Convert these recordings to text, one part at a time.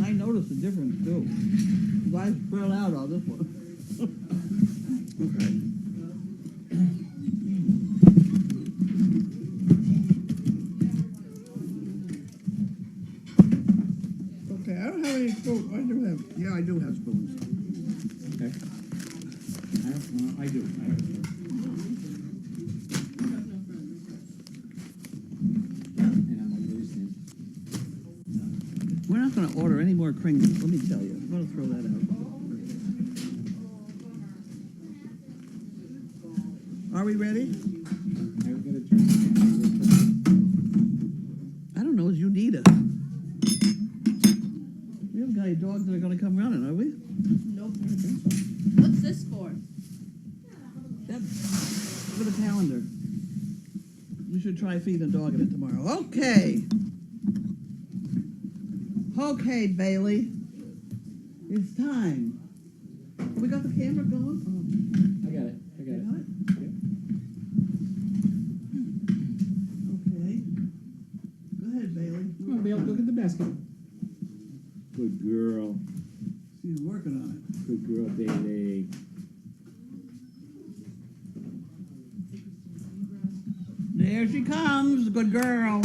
I noticed the difference too. 'Cause I spread out on this one. Okay. Okay, I don't have any spoons. I do have spoons. Okay. I do. I have a and I'm like, this is- We're not gonna order any more Kringles, let me tell you. I'm gonna throw that out. Are we ready? I've got to turn it I don't know, is you need us. We haven't got any dogs that are gonna come running, are we? Nope. What's this for? That's for the calendar. We should try feeding a dog in it tomorrow. Okay. Okay, Bailey. It's time. We got the camera going? I got it. I got You it. got it? Okay. Go ahead, Bailey. Come on, Bill, look at the basket. Good girl. She's working on it. Good girl, Bailey. There she comes, good girl.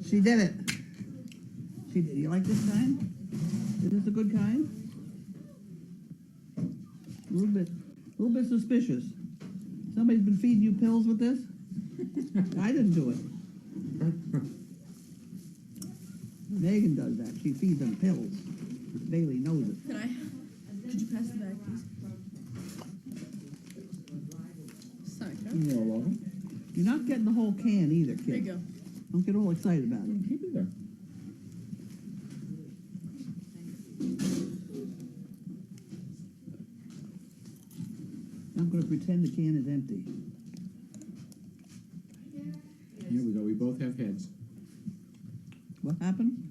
She did it. She did. You like this kind? Is this a good kind? A little bit suspicious. Somebody's been feeding you pills with this? I didn't do it. Megan does that. She feeds them pills. Bailey knows it. Could you pass the bag, please? Sorry, Joe. You're welcome. You're not getting the whole can either, kid. There you go. Don't get all excited about it. Keep it there. I'm going to pretend the can is empty. Here we go. We both have heads. What happened?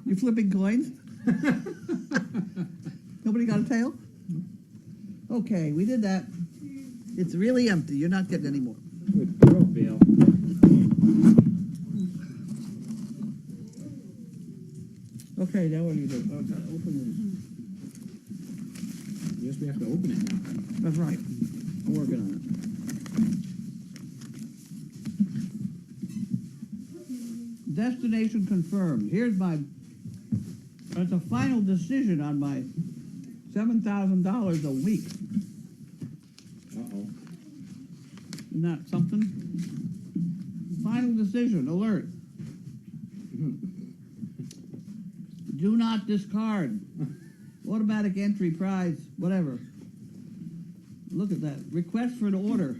You flipping coins? Nobody got a tail? Okay, we did that. It's really empty. You're not getting any more. Good girl, Bill. Okay, now what do you do? Oh, gotta open Yes, we have to open it now. it. That's right. I'm working on it. Destination confirmed. Here's my. It's a final decision on my $7,000 a week. Uh-oh. Isn't that something? Final decision, alert. Do not discard. Automatic entry prize, whatever. Look at that. Request for an order.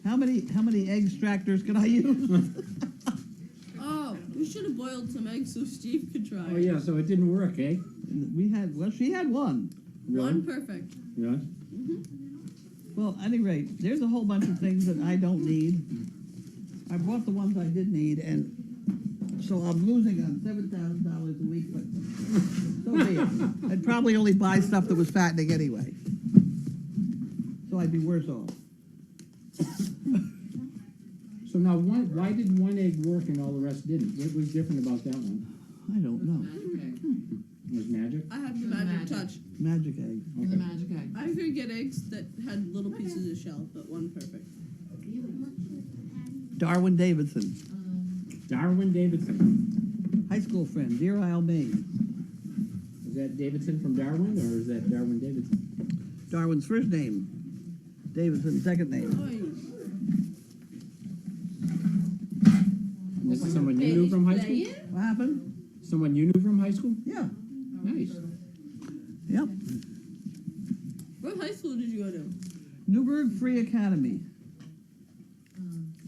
How many egg extractors can I use? Oh, we should have boiled some eggs so Steve could try. Oh, yeah, so it didn't work, eh? She had one. One perfect. Really? Well, at any rate, there's a whole bunch of things that I don't need. I bought the ones I did need, and so I'm losing on $7,000 a week, but so be it. I'd probably only buy stuff that was fattening anyway. So I'd be worse off. So now, why did one egg work and all the rest didn't? What was different about that one? I don't know. It was magic? I have the The magic magic. touch. Magic egg. The magic egg. I could get eggs that had little pieces of shell, but one perfect. Darwin Davidson, Darwin Davidson. high school friend, Deer Isle, Maine. Is that Davidson from Darwin, or is that Darwin Davidson? Darwin's first name, Davidson second name. Oy. This is someone you knew from high school? What happened? Someone you knew from high school? Yeah. Nice. Yep. What high school did you go to? Newburgh Free Academy.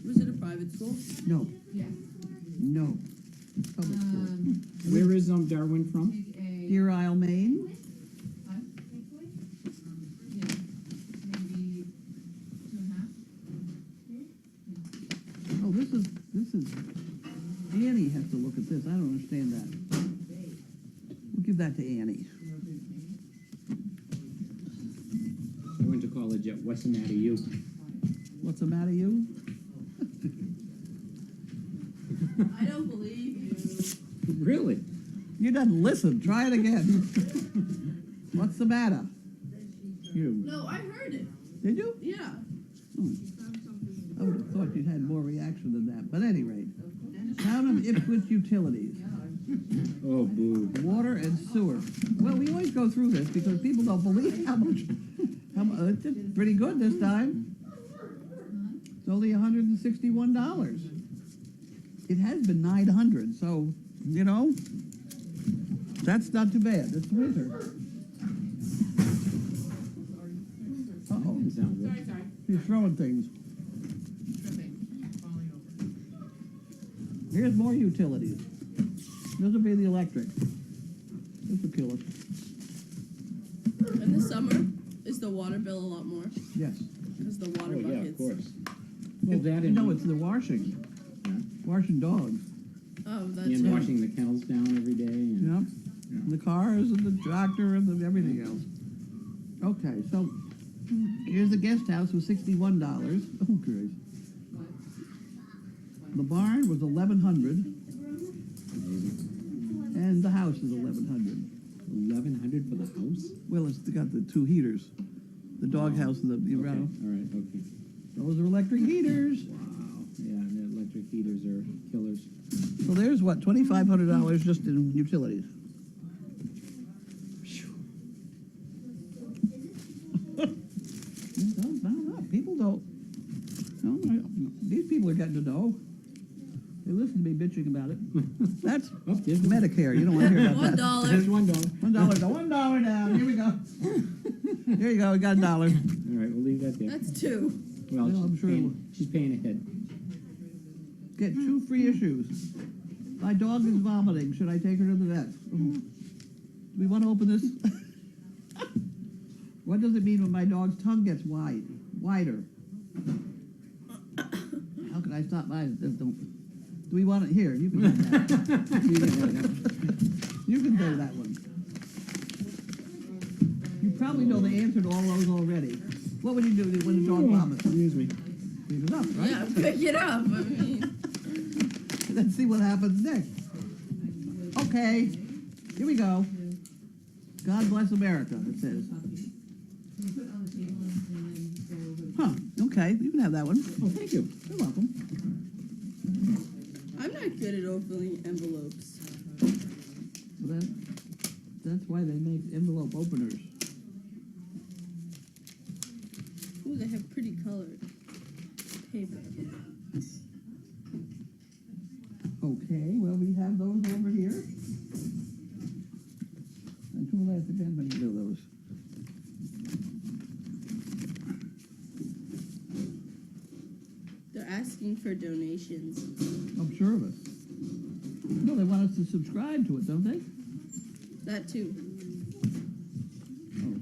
Was it a private school? No, Yeah. no. Public school. Where is Darwin from? Take a. Deer Isle, Maine. Yeah, maybe 2.5. Oh, this is. Annie has to look at this. I don't understand that. We'll give that to Annie. I went to college at Western U. What's the matter, you? I don't believe you. Really? You didn't listen. Try it again. What's the matter? You. No, I heard it. Did you? Yeah. I would have thought you'd had more reaction than that. But at any rate, Town of Ipswich Utilities, Oh, boo. water and sewer. Well, we always go through this because people don't believe how much. It's just pretty good this time. It's only $161. It has been 900, so you know that's not too bad. It's winter. Uh-oh, Didn't sound good. Sorry. he's throwing things. Tripping, falling over. Here's more utilities. This will be the electric. This will kill us. In the summer, is the water bill a lot more? Yes. Because the water Oh, yeah, buckets. of course. Well, that and, No, it's the washing. Washing dogs. Oh, that's and it. washing the kennels down every day. And, Yep. The cars and the tractor and the everything else. Okay, so here's the guest house was $61. Oh, great. The barn was 1,100, and the house is 1,100. 1,100 for the house? Well, it's got the two heaters, the dog house and the Okay, all around. right, okay. Those are electric heaters. Wow. Yeah, the electric heaters are killers. So there's what, $2,500 just in utilities. People don't. No, these people are getting to know. They listen to me bitching about it. That's Oh, there's Medicare. You don't want to hear about that. There's $1. $1. $1 down. Here we go. Here you go. We got $1. All right, we'll leave that there. That's 2. Well, Well, I'm sure she's paying ahead. Get 2 free issues. My dog is vomiting. Should I take her to the vet? Do we want to open this? What does it mean when my dog's tongue gets wider? How can I stop by? Do we want it here? You can do that. You can do that one. You probably know the answer to all those already. What would you do when the dog vomits? Excuse me. Clean it up, right? Yeah, pick it up. I mean, Let's see what happens next. Okay, here we go. God bless America, it says. Can you put it on the table and then go over? Huh, okay, you can have that one. Oh, thank you. You're welcome. I'm not good at opening envelopes. Well, that's why they make envelope openers. Ooh, they have pretty colored paper. Okay, well, we have those over here. And who last again when you do those? They're asking for donations. I'm sure of it. No, they want us to subscribe to it, don't they? That too. Oh.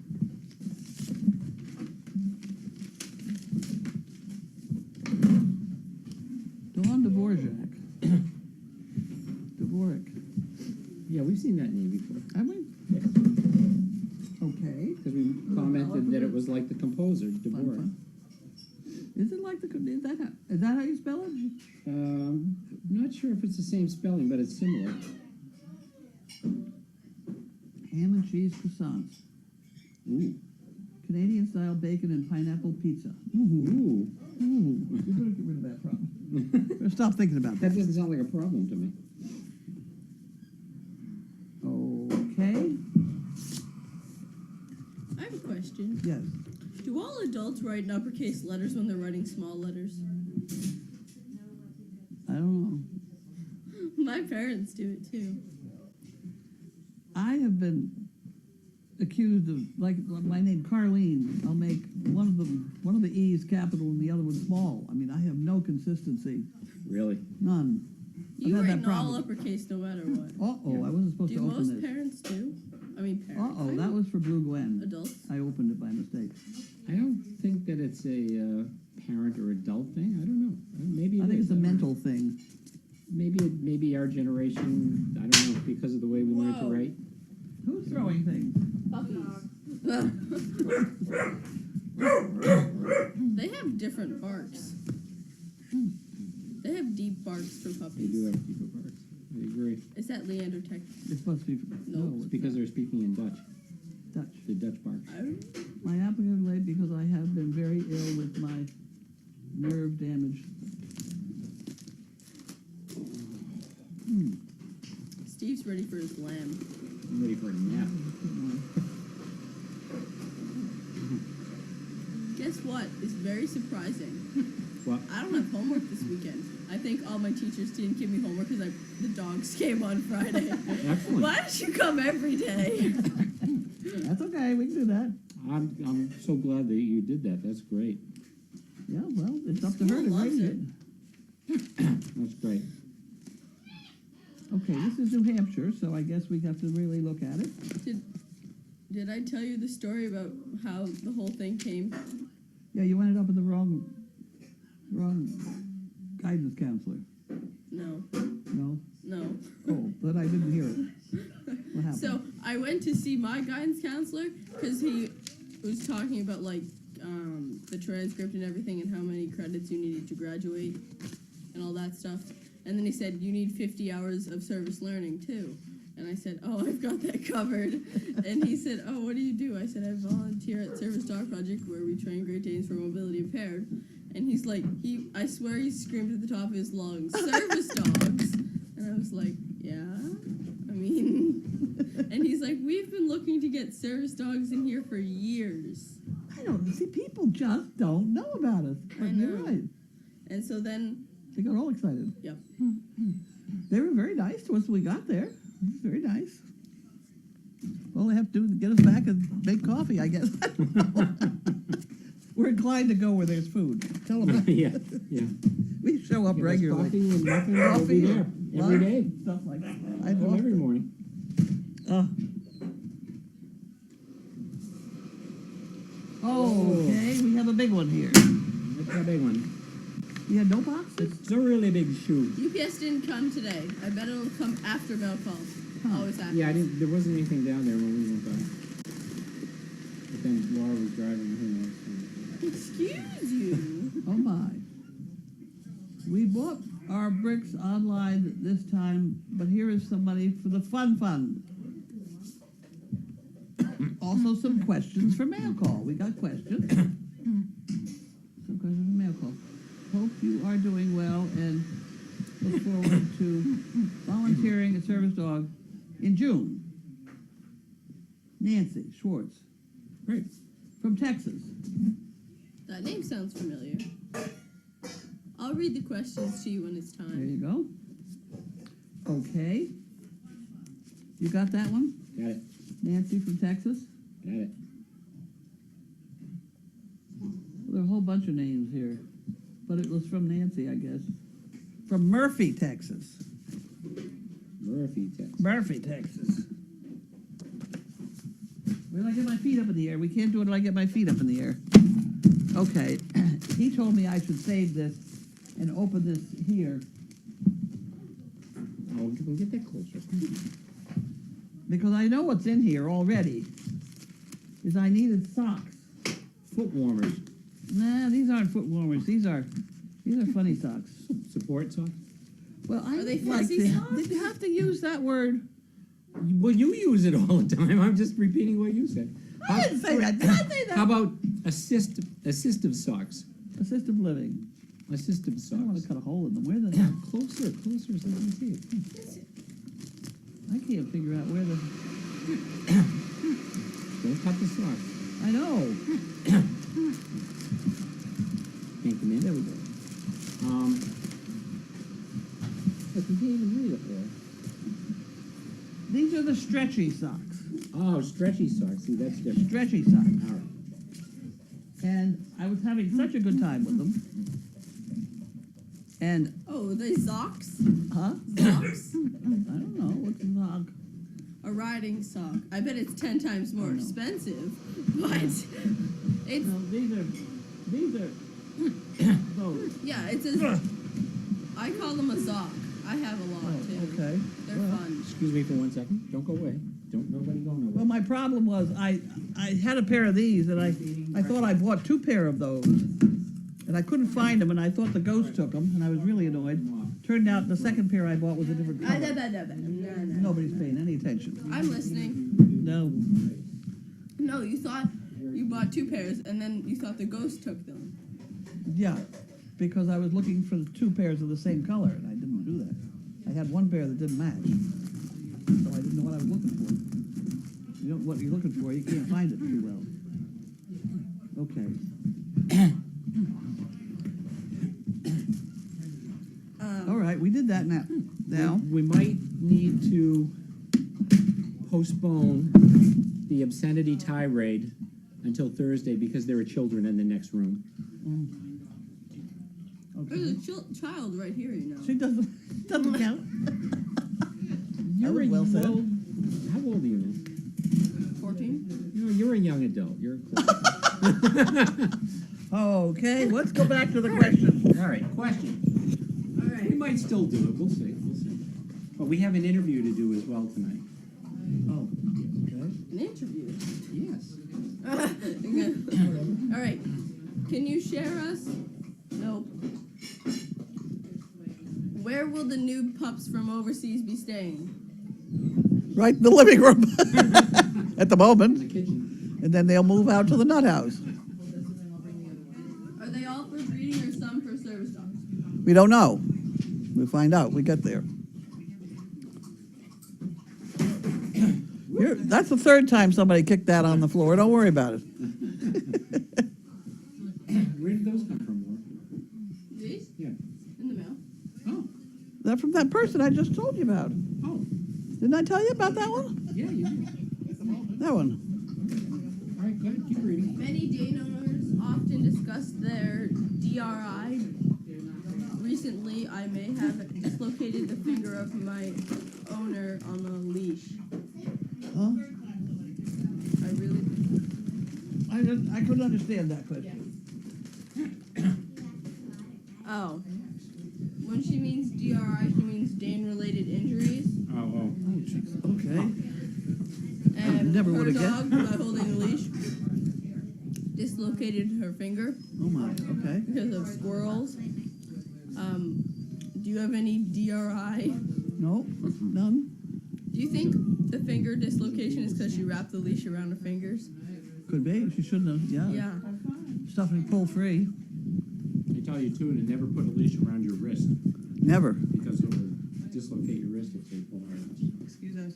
Dawn Dvorak. Dvorak. Yeah, we've seen that name before. Have we? Yes. Okay. Because we commented that it was like the composer, Dvorak. Is it like is that how you spell it? Not sure if it's the same spelling, but it's similar. Ham and cheese croissants. Ooh. Canadian style bacon and pineapple pizza. Ooh. Ooh. Ooh. We better get rid of that problem. Better stop thinking about That that. doesn't sound like a problem to me. Okay. I have a question. Yes. Do all adults write in uppercase letters when they're writing small letters? I don't know. My parents do it too. I have been accused of, like, my name Carlene. I'll make one of the E's capital and the other one small. I mean, I have no consistency, Really? none. You I've write had in that all problem. uppercase no matter what. Uh-oh, I wasn't supposed Do to most open this. parents do? I mean parents. Uh-oh, that was for Blue Gwen. Adults? I opened it by mistake. I don't think that it's a parent or adult thing. I don't know. Maybe I think it's a is. mental thing. Maybe our generation. I don't know, because of the way we learned to Whoa. write. Who's throwing things? They have different barks. They have deep barks for They puppies. do have deeper parts. I agree. Is that Leander Tech? It must be, No, no, It's it's because they're speaking in Dutch, Dutch. the Dutch part. My applicant late because I have been very ill with my nerve damage. Steve's ready for his lamb. I'm ready for a nap. Guess what? It's very surprising. What? I don't have homework this weekend. I think all my teachers didn't give me homework because the dogs came on Friday. Excellent. Why don't you come every day? That's okay, we can do that. I'm so glad that you did that. That's great. Yeah, well, it's up to her to School loves raise it. That's great. Okay, this is New Hampshire, so I guess we have to really look at it. Did I tell you the story about how the whole thing came? Yeah, you ended up with the wrong guidance counselor. No, No? no. Oh, but I didn't hear it. What happened? So I went to see my guidance counselor because he was talking about like the transcript and everything and how many credits you needed to graduate and all that stuff. And then he said you need 50 hours of service learning too. And I said, oh, I've got that covered. And he said, oh, what do you do? I said, I volunteer at Service Dog Project where we train Great Danes for mobility impaired. And he's like, I swear he screamed at the top of his lungs, service dogs. And I was like, yeah, I mean, and he's like, we've been looking to get service dogs in here for years. I don't see, people just don't know about us. I But you're know. right. And so then, They got all excited. yep. They were very nice to us when we got there. It was very nice. All they have to do is get us back and make coffee, I guess. I don't know. We're inclined to go where there's food. Tell them that. Yeah, yeah. We show up Give us regularly. Coffee and muffins, we'll be there every lunch, day. Stuff like that. I Come love every morning. Okay, we have a big one here. That's a big one. You had no boxes? It's a really big shoe. UPS didn't come today. I bet it'll come after mail calls. Always happens. Yeah, there wasn't anything down there when we went by. But then Laura was driving, who knows. Excuse you. Oh my. We bought our bricks online this time, but here is some money for the fun fund. Also some questions for mail call. We got questions. Some questions for mail call. Hope you are doing well and look forward to volunteering a service dog in June. Nancy Schwartz Great. from Texas. That name sounds familiar. I'll read the questions to you when it's There time. you go. Okay. You got that one? Got it. Nancy from Texas? Got it. There are a whole bunch of names here, but it was from Nancy, I guess. From Murphy, Texas. Murphy, Texas. Murphy, Texas. Where do I get my feet up in the air? We can't do it until I get my feet up in the air. Okay. He told me I should save this and open this here Oh, we'll get that closer. because I know what's in here already. Is I needed socks. Foot warmers. Nah, these aren't foot warmers. These are funny socks. Support socks. Well, I Are they like fuzzy to, socks? did you have to use that word? Well, you use it all the time. I'm just repeating what you said. I didn't say that. Did I say that? How about assistive socks? Assistive living. Assistive I don't want to socks. cut a hole in them. Where the? Closer so you can see it. I can't figure out where the. Don't cut the socks. I know. Can't come in. There we go. Look, you can't even read it there. These are the stretchy socks. Oh, stretchy socks. See, that's different. Stretchy socks. All right. And I was having such a good time with them. And Oh, they socks? huh? Socks? I don't know what's a sock. A riding sock. I bet it's 10 times more Oh, no. expensive, but it's No, these are those. yeah, it's a. I call them a sock. I have a lot Oh, too. okay. They're Well, fun. Excuse me for 1 second. Don't go away. Don't nobody go nowhere. Well, my problem was I had a pair of these and I thought I bought 2 pair of those and I couldn't find them and I thought the ghost took them and I was really annoyed. Turned out the second pair I bought was a different color. No. Nobody's paying any attention. I'm listening. No. No, you thought you bought 2 pairs, and then you thought the ghost took them. Yeah, because I was looking for the 2 pairs of the same color, and I didn't do that. I had 1 pair that didn't match, so I didn't know what I was looking for. You know what you're looking for, you can't find it too well. Okay. All right, we did that now. Now, We might need to postpone the obscenity tirade until Thursday because there are children in the next room. There's okay. a child right here, you know. She doesn't count. You're was well said. How old are you now? 14? You're a young adult. You're Okay, let's go back to the question. all right. Question. All We right. might still do it. We'll see. We'll see. But we have an interview to do as well tonight. Oh, okay. An interview. Yes. All right. Can you share us? Nope. Where will the new pups from overseas be staying? Right in the living room at the In moment, the kitchen. and then they'll move out to the nut house. Are they all for breeding or some for service dogs? We don't know. We'll find out. We get there. That's the 3rd time somebody kicked that on the floor. Don't worry about it. Where did those come from, Laura? These? Yeah. In the mail. Oh. That from that person I just told you about. Oh. Didn't I tell you about that one? Yeah, you did. That one. All right, go ahead. Keep reading. Many Dane owners often discuss their DRI. Recently, I may have dislocated the finger of my owner on a leash. Huh? I really. I couldn't understand that question. Oh. When she means DRI, she means Dane-related injuries. Oh. Okay. And Never her would've dog, by holding the leash, dislocated her finger Oh my. Okay. because of squirrels. Do you have any DRI? No. None. Do you think the finger dislocation is because she wrapped the leash around her fingers? Could be. She shouldn't have. Yeah. Yeah. Stuff and pull free. I tell you too, to never put a leash around your wrist Never. because it will dislocate your wrist if they pull hard enough. Excuse us.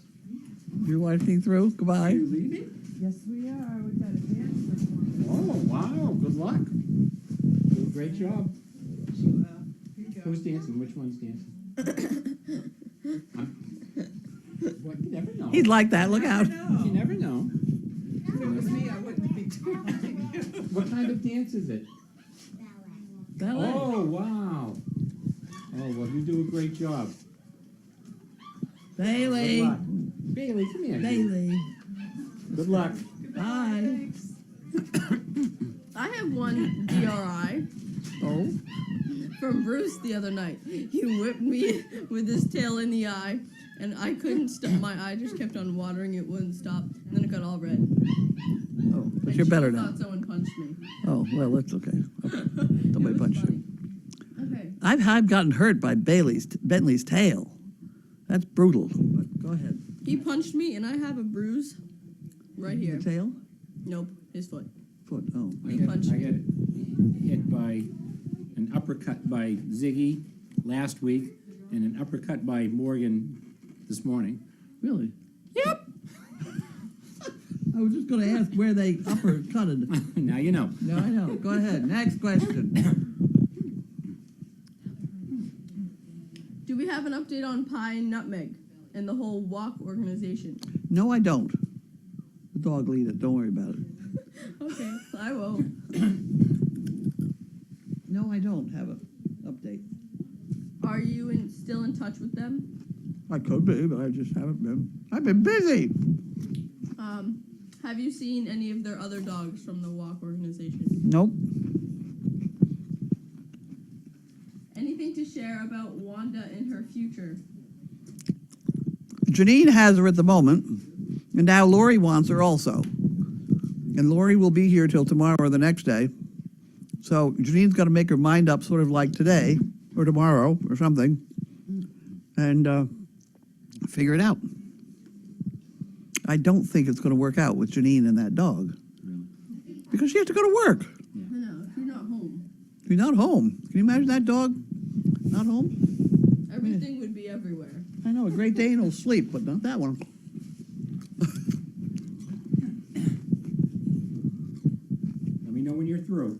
You're wifing through. Are Goodbye. you leaving? Yes, we are. We got a dance performance. Oh, wow. Good luck. Do a great job. Who's dancing? Which one's dancing? Well, you never know. He'd like that. Look out. You never know. If it was me, I wouldn't be doing it. What kind of dance is it? Ballet. Oh, wow. Oh, well, you do a great job. Good Bailey. luck. Bailey, come here. Bailey. Good luck. Bye. I have one DRI Oh. from Bruce the other night. He whipped me with his tail in the eye, and I couldn't stop. My eye just kept on watering. It wouldn't stop. And then it got all red. Oh, but And you're she better now. thought someone punched me. Oh, well, that's okay. Okay. It Somebody was punched funny. you. Okay. I've gotten hurt by Bentley's tail. That's brutal. But go ahead. He punched me, and I have a bruise right here. The tail? Nope, his foot. Foot. Oh. He punched I got hit by an uppercut by Ziggy last week and an uppercut by Morgan this morning. Really? Yep. I was just going to ask where they uppercutted. Now you know. No, I know. Go ahead. Next question. Do we have an update on Pie and Nutmeg and the whole walk organization? No, I don't. The dog will eat it. Don't worry about it. Okay, I won't. No, I don't have an update. Are you still in touch with them? I could be, but I just haven't been. I've been busy. Have you seen any of their other dogs from the walk organization? Nope. Anything to share about Wanda and her future? Janine has her at the moment, and now Lori wants her also. And Lori will be here till tomorrow or the next day. So Janine's got to make her mind up sort of like today or tomorrow or something. and figure it out. I don't think it's going to work out with Janine and that dog because she has to go to work. I know, if you're not home, You're not home. Can you imagine that dog not home? everything would be everywhere. I know, a Great Dane will sleep, but not that one. Let me know when you're through.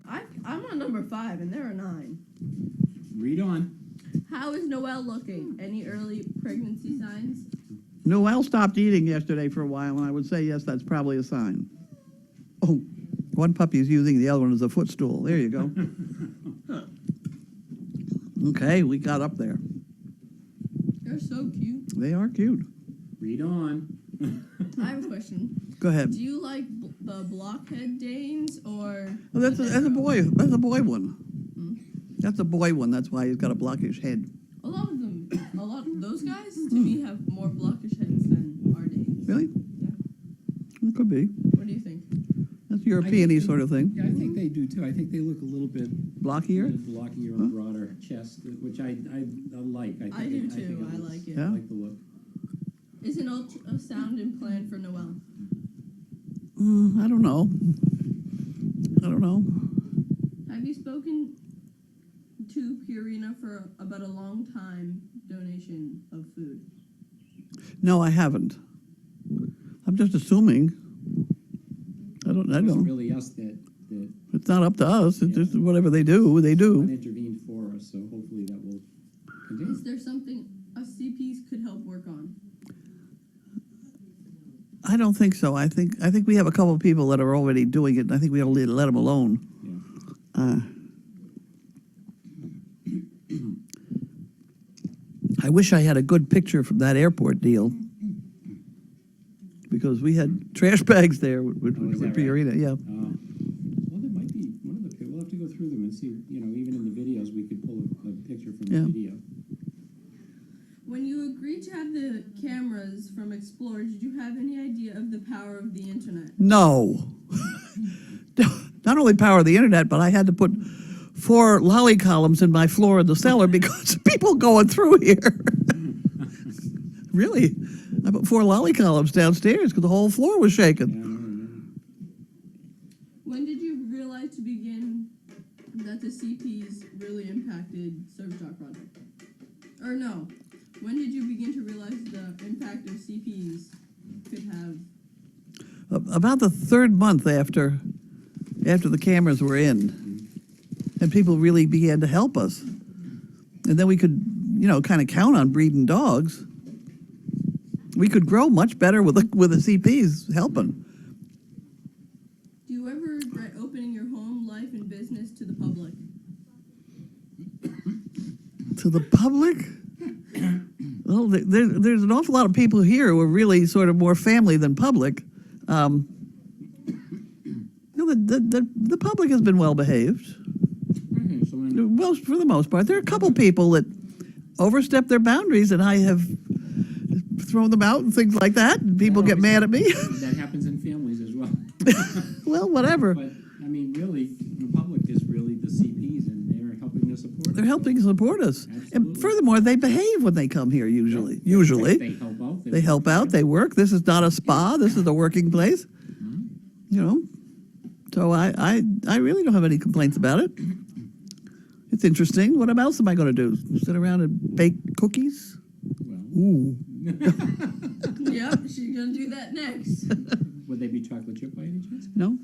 I'm on number 5, and there are 9. Read on. How is Noelle looking? Any early pregnancy signs? Noelle stopped eating yesterday for a while, and I would say, yes, that's probably a sign. Oh, one puppy is using the other one as a footstool. There you go. Okay, we got up there. They're so cute. They are cute. Read on. I have a question. Go ahead. Do you like the blockhead Danes or? Oh, that's a boy. That's a boy one. That's a boy one. That's why he's got a blockish head. A lot of them, those guys to me have more blockish heads than our Danes. Really? It could be. What do you think? That's a European-y think- sort of thing. Yeah, I think they do too. I think they look a little bit Blockier? blockier and broader chest, which I like. I do too. I like it. Yeah. I like the look. Is an ultrasound implant for Noelle? I don't know. I don't know. Have you spoken to Purina for about a long time donation of food? No, I haven't. I'm just assuming. I It wasn't don't. really us that It's not up to us. It's just whatever they do, they do. intervened for us, so hopefully that will continue. Is there something us CPs could help work on? I don't think so. I think we have a couple of people that are already doing it, and I think we ought to let them alone. Yeah. I wish I had a good picture from that airport deal, because we had trash bags there with Oh, is that right? Purina. Yeah. Well, there might be one of the. We'll have to go through them and see. You know, even in the videos, we could pull a picture from Yeah. the video. When you agreed to have the cameras from Explore, did you have any idea of the power of the internet? No. Not only power of the internet, but I had to put 4 lolly columns in my floor in the cellar because of people going through here. Really? I put 4 lolly columns downstairs because the whole floor was shaking. When did you realize to begin that the CPs really impacted Service Dog Project? Or no, when did you begin to realize the impact of CPs could have? About the 3rd month after the cameras were in, and people really began to help us. And then we could, kind of count on breeding dogs. We could grow much better with the CPs helping. Do you ever regret opening your home life and business to the public? To the public? Well, there's an awful lot of people here who are really sort of more family than public. The public has been well behaved. Okay, so when, Well, for the most part, there are a couple people that overstep their boundaries, and I have thrown them out and things like that. And people get mad at me. that happens in families as well. Well, whatever. But I mean, really, the public is really the CPs, and they're helping to support. They're helping support us, and Absolutely. furthermore, they behave when they come here. Usually, They help out. they help out. They work. This is not a spa. This is a working place. So I really don't have any complaints about it. It's interesting. What else am I going to do? Sit around and bake cookies? Well, Ooh. Yep, she's gonna do that next. would they be chocolate chip by any chance? No,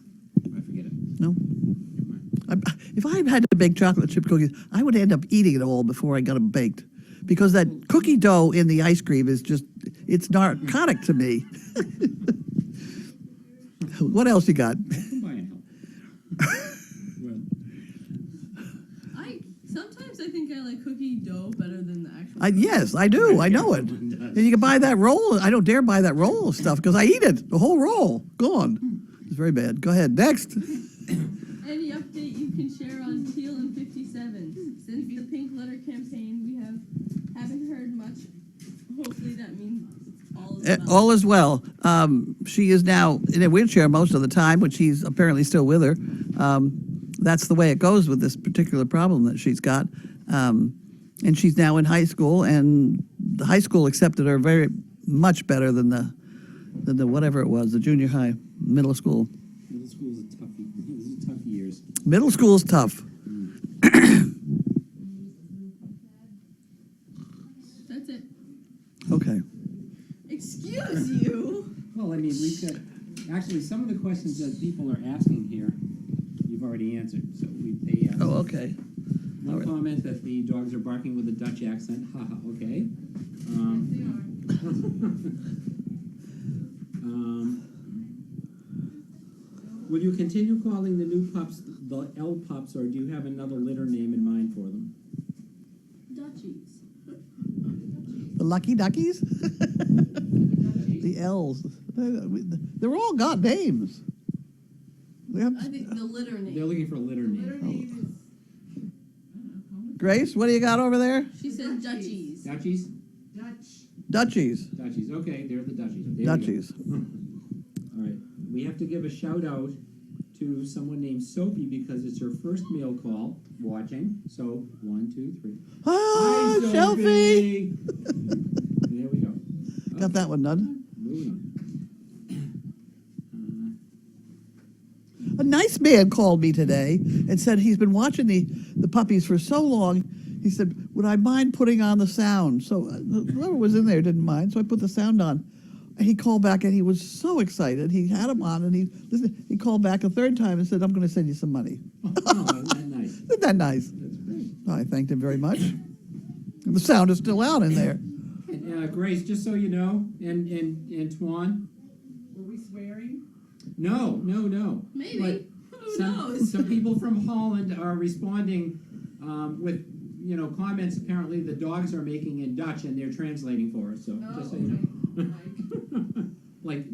I forget it. no. Never mind. If I had to bake chocolate chip cookies, I would end up eating it all before I got them baked. Because that cookie dough in the ice cream is it's narcotic to me. What else you got? Come by and help. Well, Sometimes I think I like cookie dough better than the actual. Yes, I do. I know it. And you can buy that roll. I don't dare buy that roll of stuff because I eat it. The whole roll. Gone. It's very bad. Go ahead. Next. Any update you can share on Teal and 57? Since the Pink Letter campaign, we haven't heard much. Hopefully that means all is well. All is well. She is now in a wheelchair most of the time, which he's apparently still with her. That's the way it goes with this particular problem that she's got. And she's now in high school, and the high school accepted her very much better than the whatever it was, the junior high, middle school. Middle school's a tough, these are tough years. Middle school's tough. That's it. Okay. Excuse you. Well, I mean, we've got, actually, some of the questions that people are asking here, you've already answered, so they asked. Oh, okay. All One right. comment that the dogs are barking with a Dutch accent, haha, okay. Will you continue calling the new pups the L pups, or do you have another litter name in mind for them? Dutchies. The Lucky Duckies? The L's. They're all got names. They have, I think the litter name. They're looking for a litter name. Litter name is, Grace, what do you got over there? She said Dutchies. Dutchies? Dutch. Dutchies. Dutchies, okay, they're the Dutchies. There we go. Dutchies. All right, we have to give a shout out to someone named Sophie because it's her first mail call watching. So 1, 2, 3. Ah, Hi, Shelby! There we go. Got that one done. Moving on. A nice man called me today and said he's been watching the puppies for so long. He said, would I mind putting on the sound? So whoever was in there didn't mind, so I put the sound on. And he called back and he was so excited. He had them on and he called back a third time and said, I'm going to send you some money. Oh, isn't that nice? Isn't that nice? That's great. I thanked him very much. And the sound is still out in there. And, Grace, just so you know, and Tuan, Were we swearing? no. Maybe. But Who knows? some people from Holland are responding with, comments apparently the dogs are making in Dutch and they're translating for us, so just so you know. Like,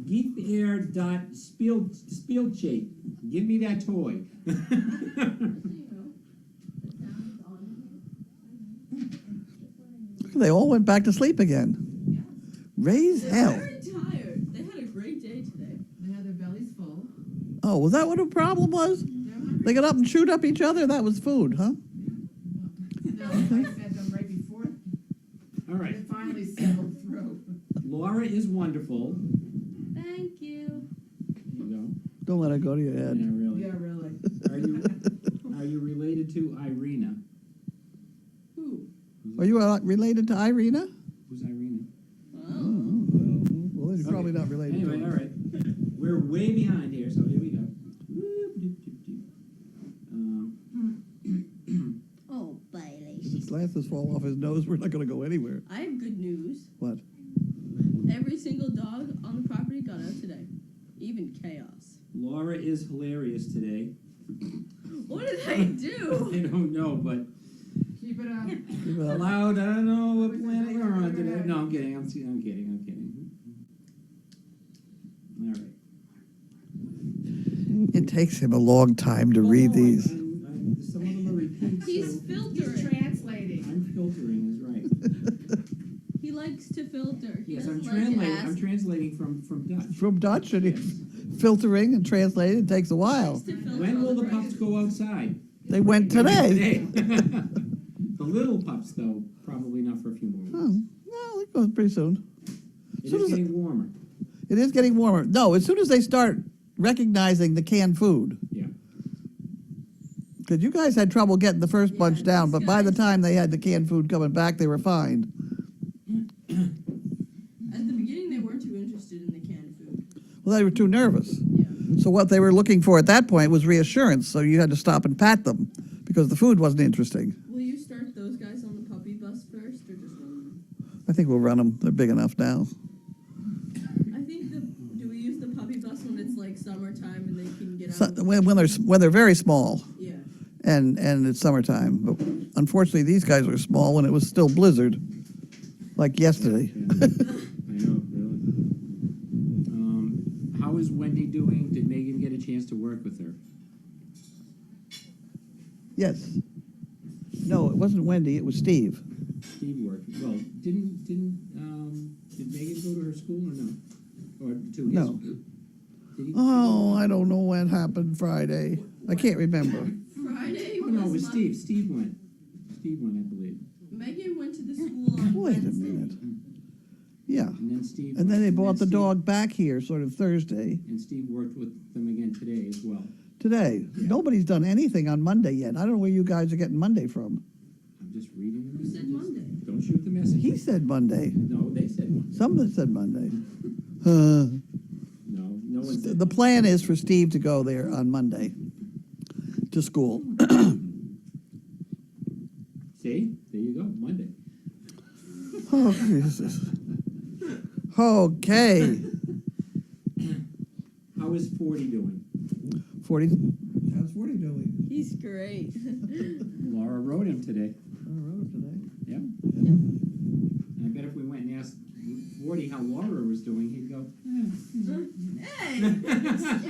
geef er dat speeltje. Give me that toy. They all went back to sleep again. Raise They're hell. very tired. They had a great day today. They had their bellies full. Oh, was that what the problem was? They're hungry. They got up and chewed up each other? That was food, huh? No, I fed them right before. All right, It finally settled through. Laura is wonderful. Thank you. There you Don't let it go to your go. head. Yeah, really. Yeah, really. Are you related to Irina? Who? Are you related to Irina? Who's Irina? Oh. Well, you're probably not related Anyway, to all her. right. We're way behind here, so here we go. Oh, Bailey. If his glasses fall off his nose, we're not going to go anywhere. I have good news. What? Every single dog on the property got out today. Even Chaos. Laura is hilarious today. What did I do? I don't know, but Keep it up. Well, allowed. I don't know what planet you're on today. No, I'm kidding. I'm kidding. All right. it takes him a long time to read these. Some of them are repeats. He's so He's filtering. translating. I'm filtering is right. He likes to filter. He Yes, I'm doesn't like to translating. I'm ask. translating from Dutch. From Dutch, and he's filtering and translating. It takes a while. Likes to filter When will all the the pups go outside? They went today. The little pups, though, probably not for a few more weeks. Oh, well, it goes pretty soon. It soon is as getting warmer. It is getting warmer. No, as soon as they start recognizing the canned food. Yeah. Because you guys had trouble getting the first Yeah, bunch down, these but by the guys- time they had the canned food coming back, they were fine. At the beginning, they weren't too interested in the canned food. Well, they were too nervous. Yeah. So what they were looking for at that point was reassurance. So you had to stop and pat them because the food wasn't interesting. Will you start those guys on the puppy bus first, or just run them? I think we'll run them. They're big enough now. I think do we use the puppy bus when it's like summertime and they can get So, out? when they're very small Yeah. and it's summertime. But unfortunately, these guys were small when it was still blizzard, like yesterday. I know, really. How is Wendy doing? Did Megan get a chance to work with her? Yes. No, it wasn't Wendy. It was Steve. Steve worked. Well, did Megan go to her school or no? Or to his? No. Did he? Oh, I don't know what happened Friday. I can't remember. Friday. Oh, no, it was Monday. Steve. Steve went. Steve went, I believe. Megan went to the school on Wait a Wednesday. minute. Yeah, And then Steve. and then they brought the Steve- dog back here sort of Thursday, And Steve worked with them again today as well. today. Yeah. Nobody's done anything on Monday yet. I don't know where you guys are getting Monday from. I'm just reading the Who messages. said Monday? Don't shoot the message. He said Monday. No, they said Monday. Someone said Monday. No one said. The plan is for Steve to go there on Monday to school. See, there you go, Monday. Oh, Jesus. Okay. How is 40 doing? 40. How's 40 doing? He's great. Laura wrote him today. today. Yeah. And I bet if we went and asked 40 how Laura was doing, he'd go, Hey,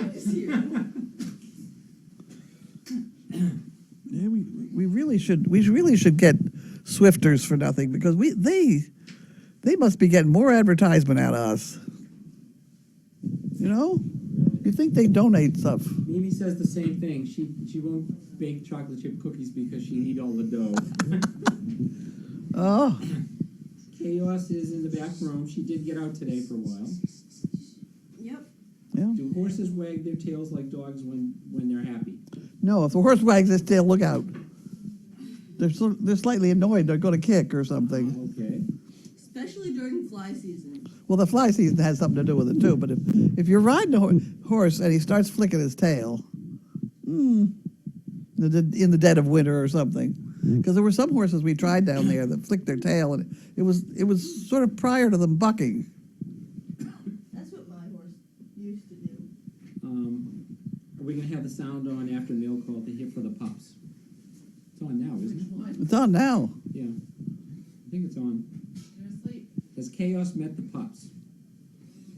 excuse you. Yeah, we really should get Swifters for nothing because they must be getting more advertisement out of us. You know, you think they donate stuff? Mimi says the same thing. She won't bake chocolate chip cookies because she'd eat all the dough. Oh, Chaos is in the back room. She did get out today for a while. Yep. yeah. Do horses wag their tails like dogs when they're happy? No, if the horse wags its tail, look out. They're slightly annoyed. They're going to kick or something. Okay. Especially during fly season. Well, the fly season has something to do with it too. But if you're riding a horse and he starts flicking his tail, in the dead of winter or something, because there were some horses we tried down there that flicked their tail, and it was sort of prior to them bucking. That's what my horse used to do. Are we gonna have the sound on after the mail call to hear for the pups? It's on now, isn't it? It's on now. Yeah. I think it's on. They're asleep. Has Chaos met the pups?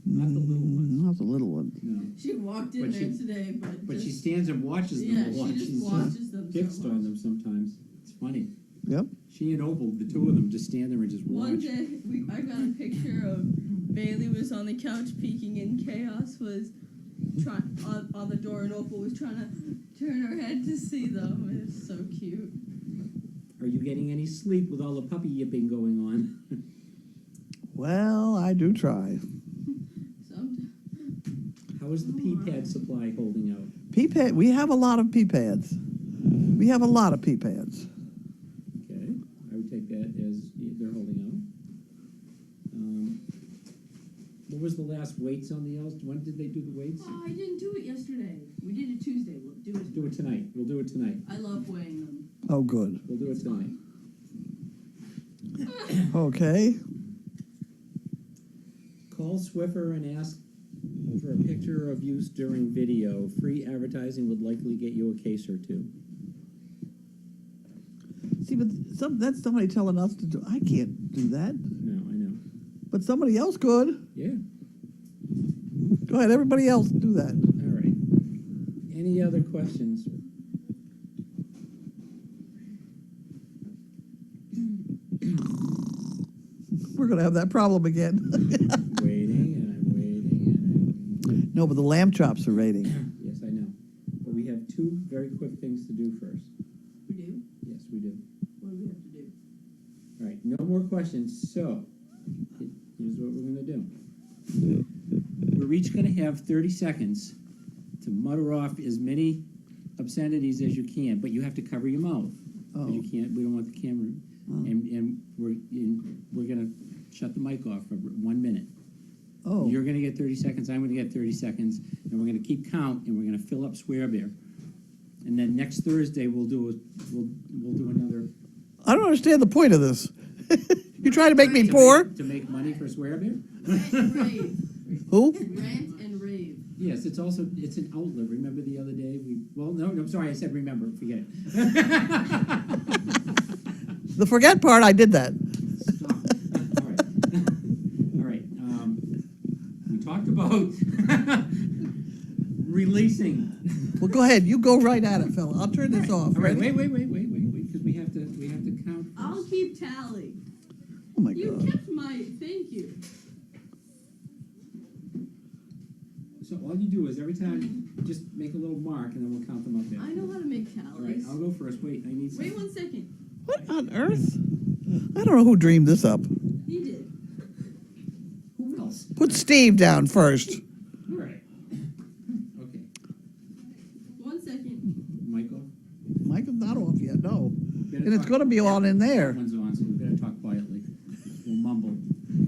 Not the little ones. Not the little one. No. She walked in But there she- today, but But she just, stands and watches them yeah, a lot. she just She's watches them so fixed on much. them sometimes. It's funny. Yep. She and Opal, the two of them, just stand there and just One watch. day, I got a picture of Bailey was on the couch peeking, and Chaos was on the door, and Opal was trying to turn her head to see them. It was so cute. Are you getting any sleep with all the puppy yipping going on? Well, I do try. How is the pee pad supply holding out? Pea pad. We have a lot of pea pads. We have a lot of pea pads. Okay, I would take that as they're holding out. What was the last weights on the L's? When did they do the weights? Oh, I didn't do it yesterday. We did it Tuesday. We'll do it. Do it tonight. We'll do it tonight. I love weighing them. Oh, good. We'll do it It's tonight. Okay. Call Swiffer and ask for a picture of use during video. Free advertising would likely get you a case or two. See, but that's somebody telling us to do. I can't do that. No, I know. But somebody else could. Yeah. Go ahead. Everybody else do that. All right. Any other questions? We're going to have that problem again. Waiting and I'm waiting and I'm waiting. No, but the lamb chops are rating. Yes, I know. But we have two very quick things to do first. We do? Yes, we do. What do we have to do? All right, no more questions. So, here's what we're going to do. We're each going to have 30 seconds to mutter off as many obscenities as you can, but you have to cover your mouth. 'Cause Oh. You can't. We don't want the camera. Oh. And we're going to shut the mic off for 1 minute. Oh. You're going to get 30 seconds. I'm going to get 30 seconds, and we're going to keep count, and we're going to fill up Swear Bear. And then next Thursday we'll do another. I don't understand the point of this. You trying to make me poor? To make money for Swear Bear. Rant and rave. Who? Rant and rave. Yes, it's an outlet. Remember the other day no, I'm sorry, I said remember, forget it. The forget part, I did that. Stop. All right. We talked about releasing. Well, go ahead. You go right at it, fella. I'll turn this off. All right, Ready? wait, because we have to count. I'll First. keep tally. Oh, my You God. kept my thank you. So all you do is every time just make a little mark, and then we'll count them up there. I know how to make All right, tallies. I'll go first. Wait, I need some. Wait 1 second. What? on earth? I don't know who dreamed this up. He did. Who else? Put Steve down first. All right. Okay, 1 second. Michael? Michael's not off yet, no. Better And it's talk- gonna be all in That there. one's on, so we better talk quietly. We'll mumble.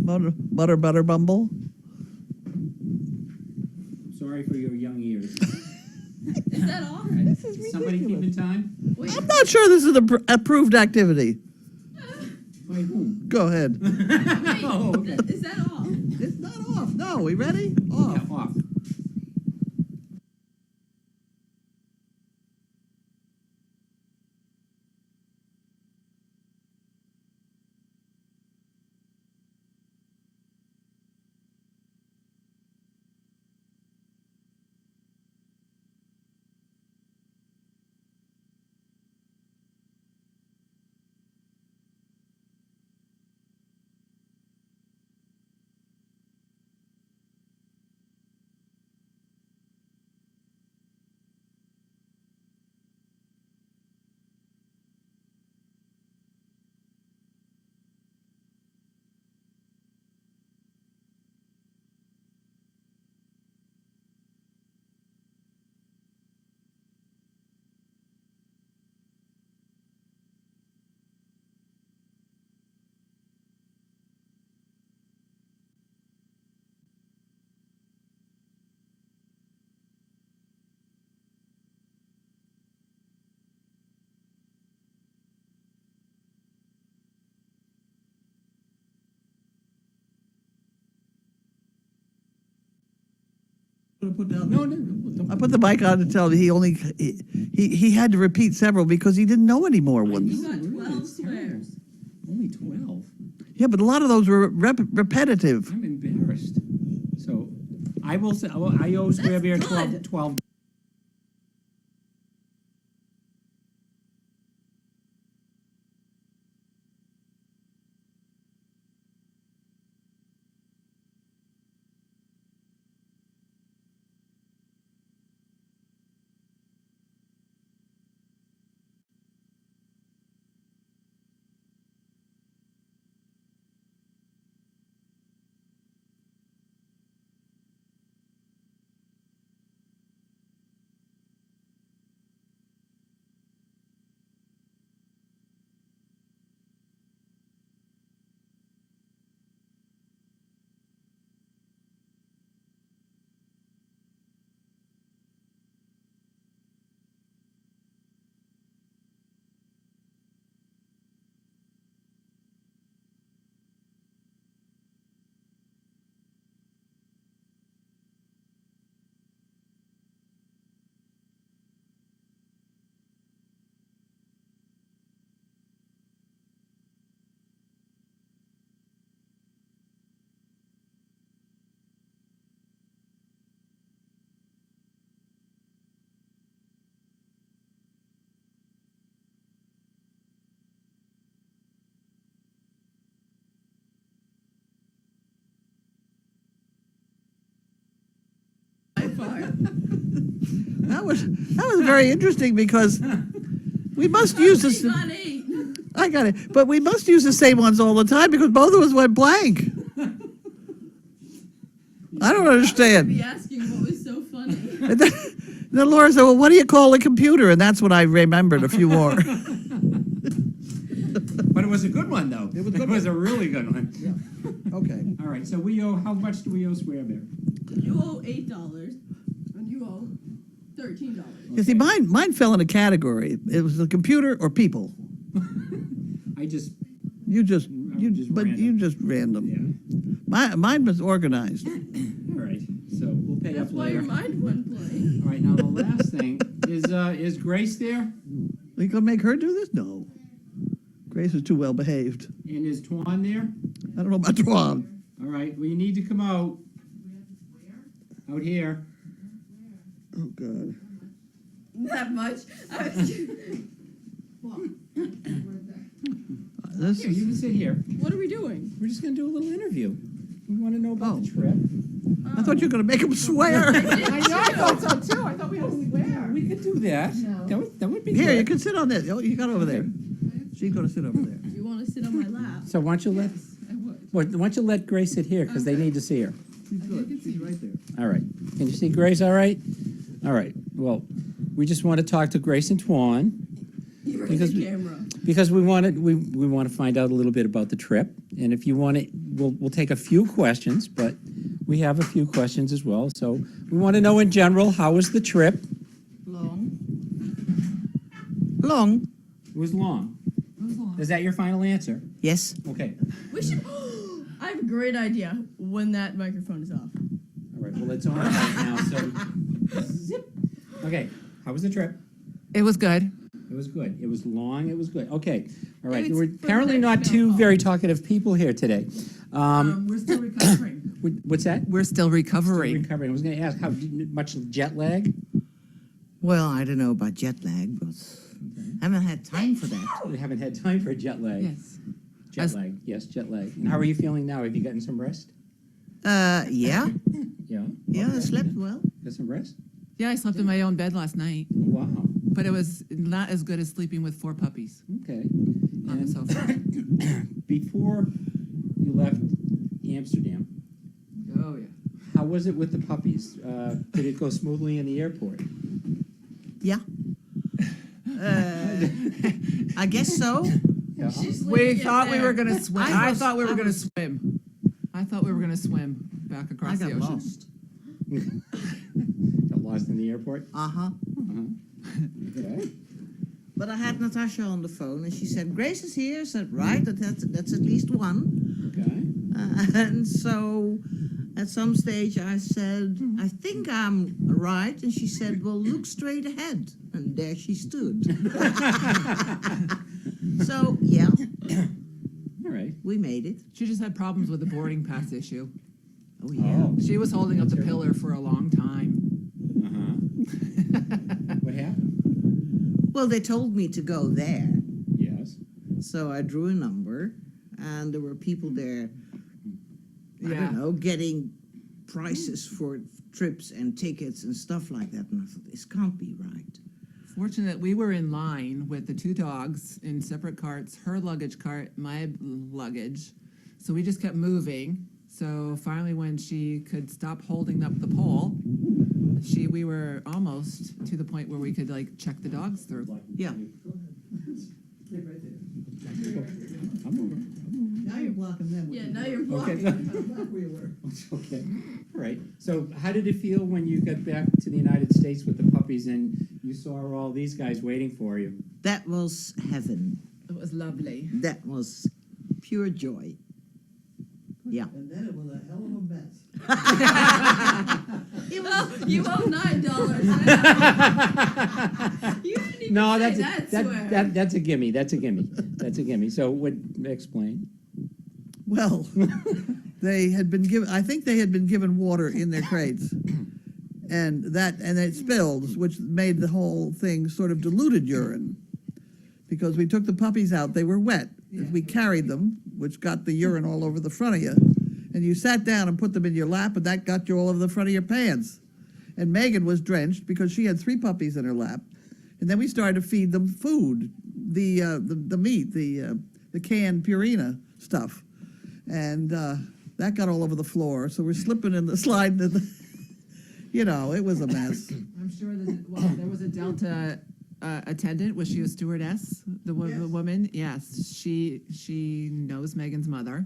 Butter, bumble. Sorry for your young ears. Is that all? This is Is somebody keeping time? Wait. I'm not sure this is an approved activity. By whom? Go ahead. Oh, okay. Is that all? It's not off. No, we ready? Off. Yeah, off. No, don't. I put the mic on to tell him he had to repeat several because he didn't know any more You ones. got Really, 12 it's terrible. swears. Only 12. Yeah, but a lot of those were repetitive. I'm embarrassed. So, I will say, I owe Square Bear That's 12, good. 12. That was very interesting because we must use He this. got 8. I got it, but we must use the same ones all the time because both of us went blank. I don't Be understand. asking what was so funny. And then Laura said, "Well, what do you call a computer?" And that's when I remembered a few more. But it was a good one, though. It was a good a really good one. Okay. All right, so we owe, how much do we owe Square Bear? You owe $8, and you owe $13. You see, mine fell in a category. It was the computer or people. I just, You just random. random. Mine was organized. All right, so we'll pay That's up why later. your mind went blank. All right, now the last thing, is Grace there? You gonna make her do this? No. Grace is too well behaved. And is Tuan there? I don't know about Twan. All right, well, you need to come out. Out here. Oh God. That much. I was This Here, you is, can sit here. what are we doing? We're just gonna do a little interview. We wanna know about the Oh. trip. I thought you were gonna make him swear. I thought so too. I thought we had to swear. We could do that. No. That would be Here, good. you can sit on this. Oh, you got over there. She's gonna sit over there. You want to sit on my lap? So why don't you let, I would. why don't you let Grace sit here, because they need to see her. She's good, she's right there. All right. Can you see Grace all right? All right. Well, we just want to talk to Grace and Twan You're Because the we- camera. because we want to find out a little bit about the trip. And if you want to, we'll take a few questions, but we have a few questions as well. So we want to know in general, how was the trip? Long. Long? It was long. Is that your final answer? Yes. Okay. We should. I have a great idea when that microphone is off. All right. Well, it's on right now. So zip. Okay. How was the trip? It was good. It was good. It was long. It was good. Okay. All right. It's We're for the apparently next not two film. very talkative people here today. We're still recovering. What's that? We're still recovering. Recovering. I was going to ask how much jet lag. Well, I don't know about jet lag, but I haven't had time for that. We haven't had time for jet lag. Yes. Jet lag. Yes, jet lag. And how are you feeling now? Have you gotten some rest? Yeah, Yeah. yeah, I slept well. Got some rest? Yeah, I slept in my own bed last night, Wow. but it was not as good as sleeping with 4 puppies Okay. on the sofa. Before you left Amsterdam, Oh, yeah. how was it with the puppies? Did it go smoothly in the airport? Yeah. I guess so. Yeah. We thought we were going to swim. I I was- thought we were I going to was- swim. I thought we were going to swim back I across the got ocean. lost. Got lost in the airport? Uh-huh. Okay. But I had Natasha on the phone, and she said, Grace is here. I said, right, that's at least one. Okay. And so at some stage I said, I think I'm right. And she said, well, look straight ahead. And there she stood. So, yeah, All right. we made it. She just had problems with the boarding pass issue. Oh, yeah. Oh. She was holding up the That's her. pillar for a long time. Uh-huh. What happened? Well, they told me to go there. Yes. So I drew a number, and there were people there, I Yeah. don't know, getting prices for trips and tickets and stuff like that. And I thought, this can't be right. Fortunate, we were in line with the 2 dogs in separate carts, her luggage cart, my luggage. So we just kept moving. So finally, when she could stop holding up the pole, we were almost to the point where we could like check the dogs through. Yeah. I'm over. Now you're blocking them. Yeah, now you're Okay. blocking. Back where you were. Okay. All right. So how did it feel when you got back to the United States with the puppies and you saw all these guys waiting for you? That was heaven. It was lovely. That was pure joy. Yeah. And then it was a hell of a mess. Oh, you owe $9. You didn't even No, say that's that swear. that's a gimme. That's a gimme. That's a gimme. So what? Explain. Well, they had been given, I think they had been given water in their crates. And it spilled, which made the whole thing sort of diluted urine. Because we took the puppies out, they were wet. As we carried them, which got the urine all over the front of you. And you sat down and put them in your lap, and that got you all over the front of your pants. And Megan was drenched because she had 3 puppies in her lap. And then we started to feed them food, the meat, the canned Purina stuff. And that got all over the floor. So we're slipping in the sliding in the, it was a mess. I'm sure that, there was a Delta attendant. Was she a stewardess? The woman? Yes. She knows Megan's mother,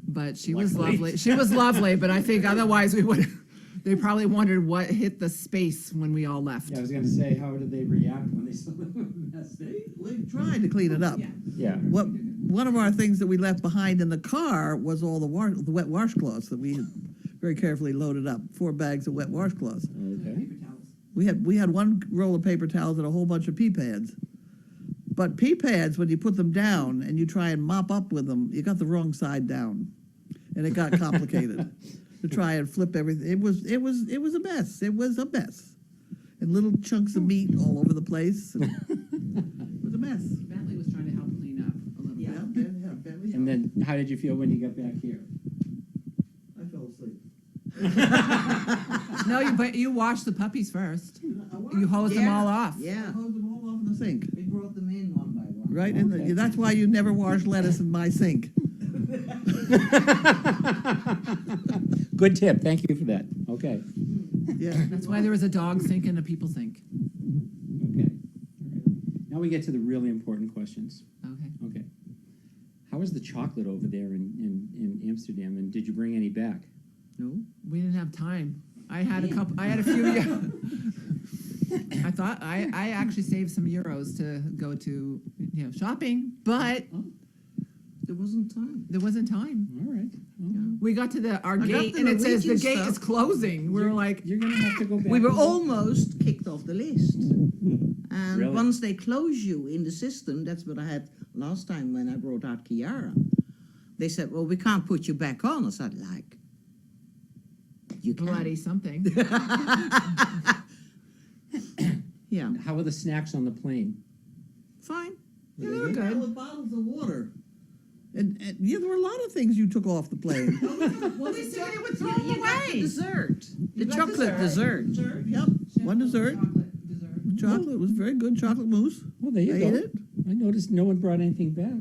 but she was Luckily. lovely. She was lovely, but I think otherwise we would. They probably wondered what hit the space when we all left. Yeah, I was going to say, how did they react when they saw the mess? We tried to clean it up. Yeah. One of our things that we left behind in the car was all the wet washcloths that we had very carefully loaded up. 4 bags of wet washcloths. Okay. We had 1 roll of paper towels and a whole bunch of pee pads. But pee pads, when you put them down and you try and mop up with them, you got the wrong side down, and it got complicated to try and flip everything. It was a mess. It was a mess, and little chunks of meat all over the place. And it was a mess. Bentley was trying to help clean up a little Yeah, bit. And then, how did you feel when you got back here? I fell asleep. No, but you washed the puppies first. You hosed them Yeah. all off. Yeah. Hose them all off in the sink. We brought them in one by one. right in the, that's why you never wash lettuce in my sink. Good tip, thank you for that. Okay, Yeah. That's why there was a dog sink and a people sink. okay. All right. Now we get to the really important questions. Okay. Okay. How was the chocolate over there in Amsterdam, and did you bring any back? No? We didn't have time. I had a few. I thought I actually saved some euros to go to shopping, but There wasn't time. there wasn't time. All right. Well, We got to our I got gate the and it says the Norwegian gate stuff. is closing. We were like, You're gonna have to go back. We were and- almost kicked off the list. And Really? once they close you in the system, that's what I had last time when I brought out Kiara. They said, well, we can't put you back on. I said, like, you can. bloody something. Yeah, How were the snacks on the plane? fine. Yeah, Were they they were good? with bottles of water. And yeah, there were a lot of things you took off the plane. Well, they said they would throw them them away. The dessert. The chocolate dessert. Yep, one dessert. Chocolate was very good, chocolate mousse. Well, there I you ate go. it. I noticed no one brought anything back.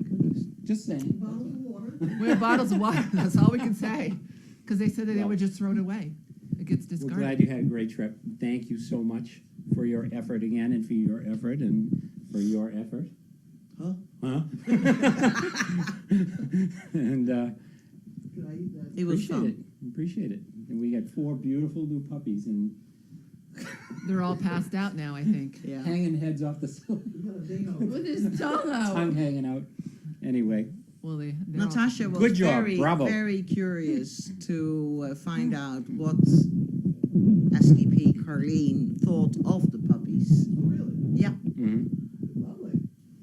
Just saying. Bottles of water. We had bottles of water. That's all we could say. Because they said that they Well. would just throw it away. It gets We're discarded. glad you had a great trip. Thank you so much for your effort again, and for your effort, and for your effort. Huh? Huh? And Could I eat that? It was appreciate fun. it. Appreciate it. And we got 4 beautiful new puppies and They're all passed out now, I think. Yeah. hanging heads off the ceiling, We got a dingo. With his tongue out. tongue hanging out. Anyway, Well, they're all- Natasha was Good job, very, bravo. very curious to find out what SDP Carlene thought of the puppies. Really? Yeah, Lovely.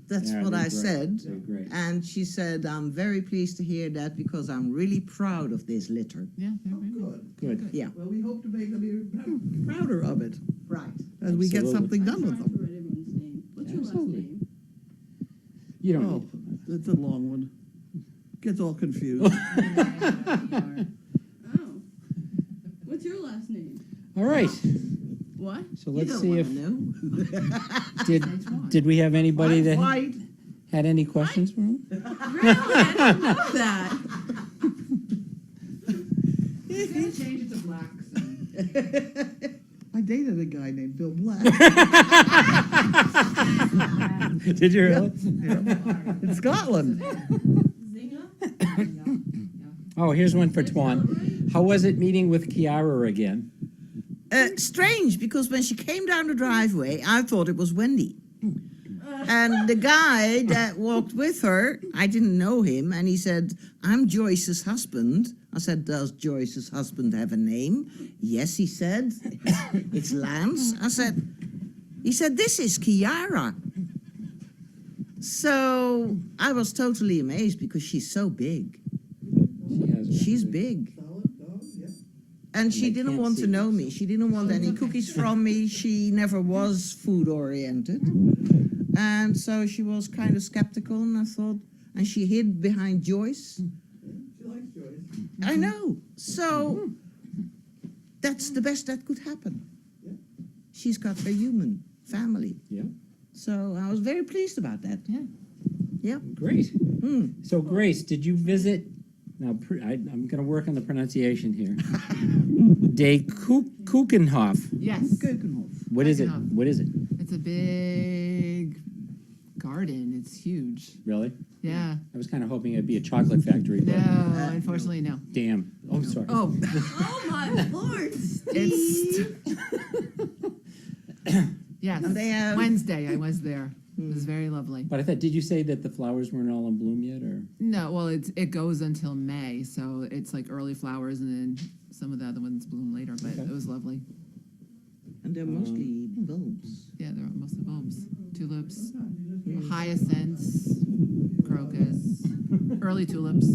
that's Yeah, what they're I great. said. They're great. And she said, I'm very pleased to hear that because I'm really proud of this litter. Yeah, they're Oh, really good. Good. Yeah, Well, we hope to make them even prouder of it right. as we get Absolutely. something I done with tried to them. write everyone's name. What's your last Absolutely. name? You don't Oh, need to put that. it's a long one. Gets all confused. Oh. What's your last name? All right. What? So You let's don't see wanna if know. did we have anybody that White. had any questions for him? Really? I don't know that. change it to black. I dated a guy named Bill Black Did you really? in Scotland. Zinga? Oh, here's one for Twan. How was it meeting with Kiara again? Strange, because when she came down the driveway, I thought it was Wendy. And the guy that walked with her, I didn't know him, and he said, I'm Joyce's husband. I said, does Joyce's husband have a name? Yes, he said. It's Lance. He said, this is Kiara. So I was totally amazed because she's so big. She's big. Solid dog, yeah. And she they didn't can't want see to know it, me. She didn't want any cookies from me. She never was food oriented. And so she was kind of skeptical, and I thought, and she hid behind Joyce. She likes Joyce. I know. So that's the best that could happen. Yeah. She's got her human family. Yeah. So I was very pleased about that. Yeah. Yeah. Great. Mm. So Grace, did you visit? Now I'm going to work on the pronunciation here. De Kukenhof. Yes. Kukenhof. What is it? Kukenhof. What is it? It's a big garden. It's huge. Really? Yeah. I was kind of hoping it'd be a chocolate factory. But No, unfortunately, no. Damn. Oh, sorry. Oh, Oh my lord! it's. Yes. And they have- Wednesday, I was there. It was very lovely. But I thought, did you say that the flowers weren't all in bloom yet, or? No, well, it goes until May, so it's like early flowers, and then some of the other ones bloom later. But Okay. it was lovely. And they're mostly bulbs. Yeah, they're mostly bulbs, tulips, hyacinths, crocus, early tulips,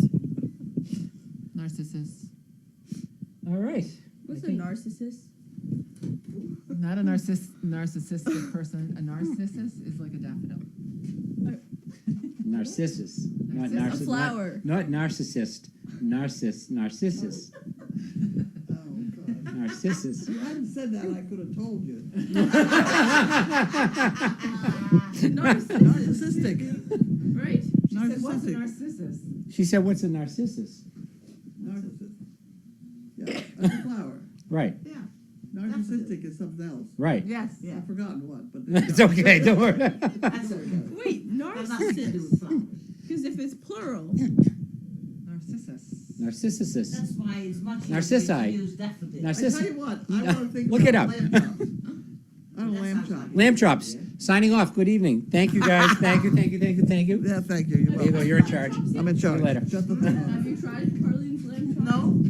narcissus. All right. What's I a think- narcissist? Not a narcissistic person. A narcissus is like a daffodil. Narcissus. Not Narcissus. narciss. A flower. Not narcissist. Narcissus. Oh, God. Narcissus. If you hadn't said that, I could have told you. Narcissistic. Right? Narcissistic. Narcissus? She said, what's a narcissus? Narcissist. Yeah, that's a flower. Right, Yeah. Narcissistic is something else. right. Yes, yeah. I've forgotten what, but. It's okay, don't worry. That's okay. Wait, Has nothing to do narcissist. with flowers. Because if it's plural, Narcissus. Narcissus. That's why it's much Narcissi. easier to use daffodil. I Narciss- tell you what, I want to think. Look it about up. lamb chops. I don't That lamb sounds chop. like- Lamb chops. Signing off. Good evening. Thank you, guys. Thank you, thank you, thank you, thank you. Yeah, thank you. You're There you go. welcome. You're in charge. I'm in charge. later. Shut the thing off. have you tried Carlene's lamb chop? No,